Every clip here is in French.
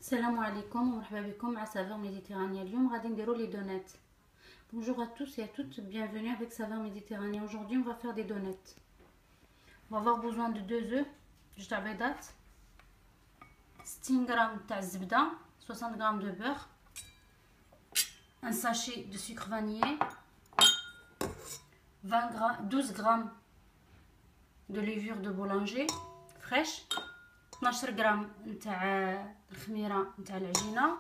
Salam alaikum, مرحبا بكم à Saveur Méditerranée. اليوم غادي نديرو les donuts. Bonjour à tous et à toutes, bienvenue avec Saveur Méditerranée. Aujourd'hui, on va faire des donuts. On va avoir besoin de 2 œufs, جوج تاع بيضات, 60 g تاع الزبده, 60 g de beurre, un sachet de sucre vanillé, 12 g de levure de boulanger fraîche, 12 غرام نتاع الخميره نتاع العجينه,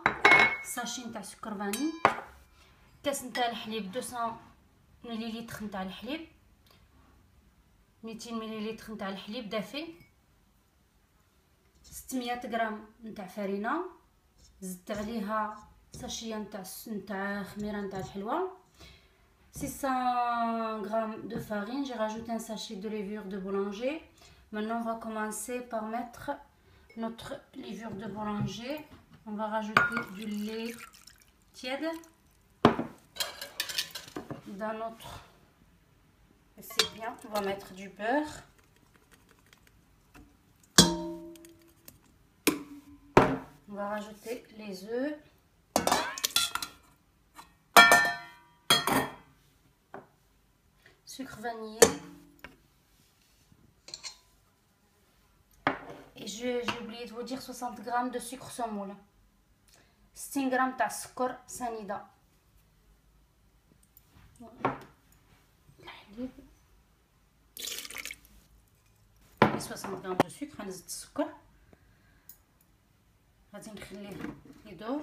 ساشي نتاع سكر فاني, كاس نتاع الحليب 200 مليلتر نتاع الحليب, 200 مليلتر نتاع الحليب دافي, 600 غرام نتاع فرينه, زدت عليها ساشيه نتاع خميره نتاع الحلوى, 600 g de farine. J'ai rajouté un sachet de levure de boulanger. Maintenant, on va commencer par mettre notre levure de boulanger. On va rajouter du lait tiède dans notre récipient. On va mettre du beurre. On va rajouter les œufs. Sucre vanillé. Et j'ai oublié de vous dire 60 g de sucre semoule. 60 g تاع السكر سنيدة. الحليب 60 g de sucre. غنزيد السكر. غادي نخليه يدور.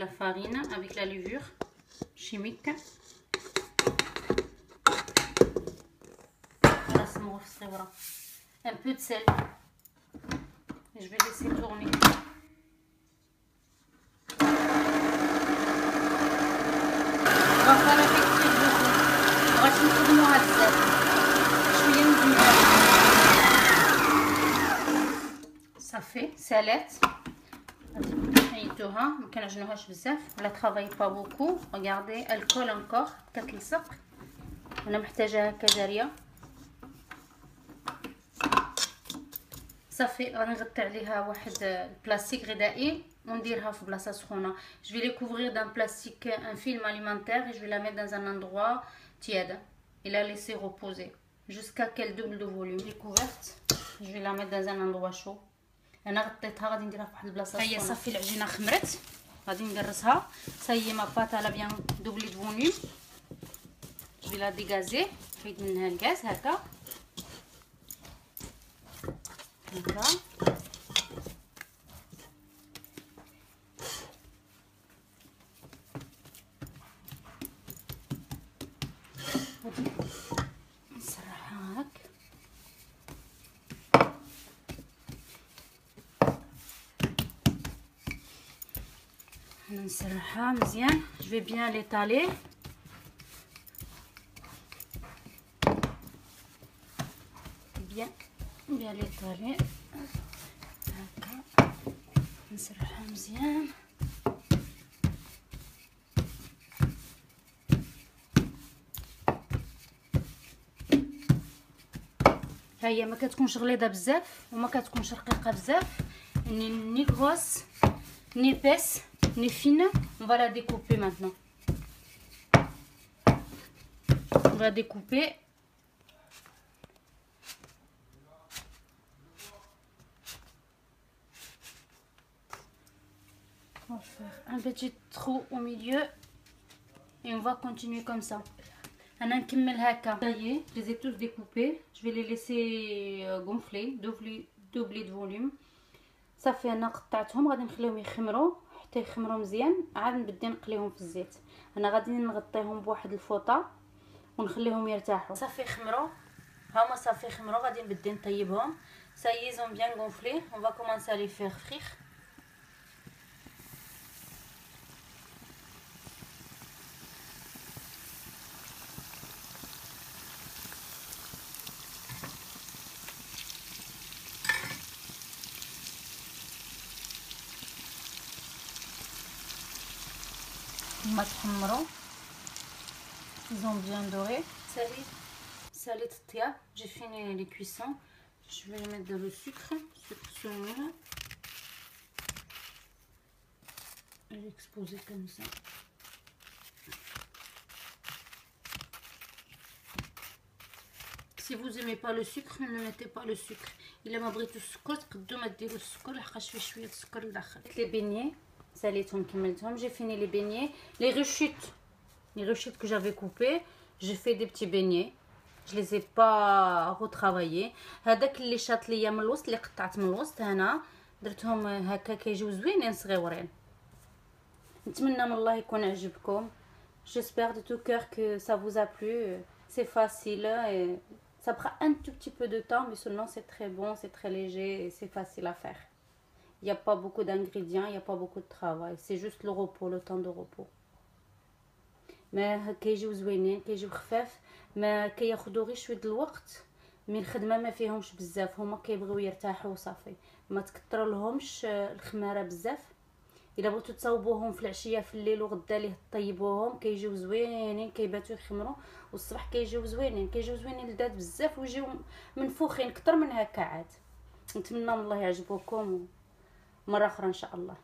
La farine avec la levure chimique. Un peu de sel. Et je vais laisser tourner. On va faire avec très beaucoup. غادي نخدموها بزاف. شويه من صافي سالات. حيدوها ما كنعجنوهاش بزاف ولا ترافاي با بوكو. ريغاردي الكول انكور كتلصق. انا محتاجه هكا جاريه صافي. غادي نغطي عليها واحد البلاستيك غذائي ونديرها في بلاصه سخونه. Je vais les couvrir d'un plastique, un film alimentaire, et je vais la mettre dans un endroit tiède et la laisser reposer jusqu'à qu'elle double de volume. Elle est couverte. Je vais la mettre dans un endroit chaud. انا غطيتها غادي نديرها في واحد البلاصه سخونه. هي صافي العجينه خمرت, غادي نقرصها. سايي ما بات على بيان دوبلي دو فوليوم. جو لا ديغازي, نحيد منها الغاز هكا هكا. غادي نسرحها هاك. نسرحها مزيان. je vais bien l'étaler. bien l'étaler هكا. نسرحها مزيان. ها هي ما كتكونش غليظه بزاف وما كتكونش رقيقه بزاف, ni grosse ni épaisse ni fine. On va la découper maintenant. On va découper. On va faire un petit trou au milieu et on va continuer comme ça. انا نكمل هكا. Ça y est, je les ai tous découpés. Je vais les laisser gonfler, doubler de volume. صافي انا قطعتهم. غادي نخليهم يخمروا حتى يخمروا مزيان, عاد نبدي نقليهم في الزيت. انا غادي نغطيهم بواحد الفوطه ونخليهم يرتاحوا. صافي خمروا, هما صافي خمروا. غادي نبدي نطيبهم. Ça y est, ils ont bien gonflé. On va commencer à les faire frire. هما تحمروا ils ont bien doré. Salé الطياب. J'ai fini les cuissons. Je vais mettre le sucre semeur. Je vais exposer comme ça. Si vous aimez pas le sucre, ne mettez pas le sucre. Il a بغيتو السكر تقدروا ما ديروا السكر لحقاش فيه شويه السكر لداخل. Les beignets, ساليتهم كملتهم. J'ai fini les beignets. Les rechutes que j'avais coupées, j'ai fait des petits beignets. Je les ai pas retravaillés. هذاك اللي شاط ليا من الوسط اللي قطعت من الوسط هنا درتهم هكا كيجيو زوينين صغيورين. نتمنى من الله يكون عجبكم. J'espère de tout cœur que ça vous a plu. C'est facile et ça prend un tout petit peu de temps, mais seulement c'est très bon, c'est très léger et c'est facile à faire. Il n'y a pas beaucoup d'ingrédients, il n'y a pas beaucoup de travail. C'est juste le repos, le temps de repos. ما كيجيو زوينين كيجيو خفاف ما كياخذوا غير شويه الوقت من الخدمه ما فيهمش بزاف هما كيبغيو يرتاحوا وصافي ما تكثر لهمش الخماره بزاف الا بغيتو تصاوبوهم في العشيه في الليل وغدا ليه طيبوهم كيجيو زوينين كيباتوا يخمروا والصباح كيجيو زوينين لذات بزاف ويجيو منفوخين اكثر من هكا عاد. نتمنى من الله يعجبكم مره اخرى ان شاء الله.